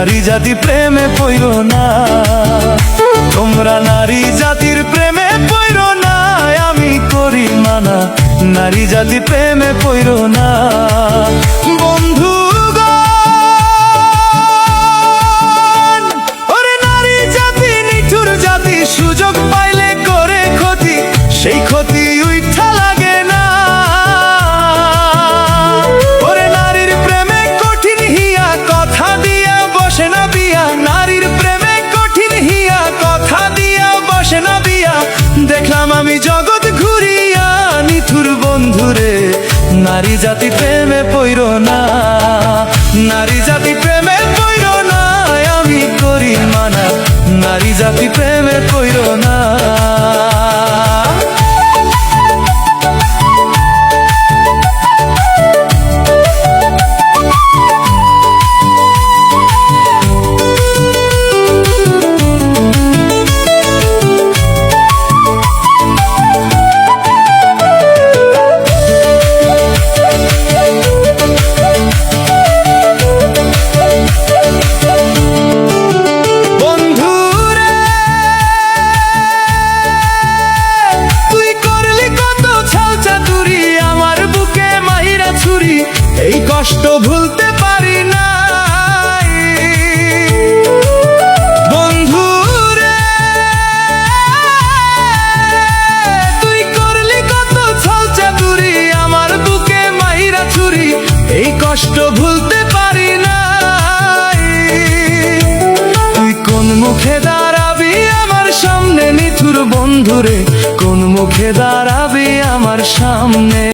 নারী জাতি প্রেমে পইরো না, তোমরা নারী জাতির প্রেমে পইরো না, আমি করি মানা, নারী জাতি প্রেমে পইরো না। বন্ধুগণ, ওরে নারী জাতি নিঠুর জাতি, সুযোগ পাইলে করে ক্ষতি, সেই ক্ষতি উইঠা লাগে না। ওরে নারীর প্রেমে কঠিন হিয়া, কথা দিয়া বসে না বিয়া, নারীর প্রেমে কঠিন হিয়া, কথা দিয়া বসে না বিয়া। দেখলাম আমি জগৎ ঘুরিয়া, নিঠুর বন্ধুরে নারী জাতি প্রেমে পইরো না, নারী জাতি প্রেমে পইরো না, আমি করি মানা, নারী জাতি প্রেমে পইরো না। এই কষ্ট ভুলতে পারি না বন্ধুরে, তুই করলি কত ছল চাতুরি, আমার বুকে মাইরা ছুরি, এই কষ্ট ভুলতে পারি না। তুই কোন মুখে দাঁড়াবি আমার সামনে, নিঠুর বন্ধুরে, কোন মুখে দাঁড়াবি আমার সামনে।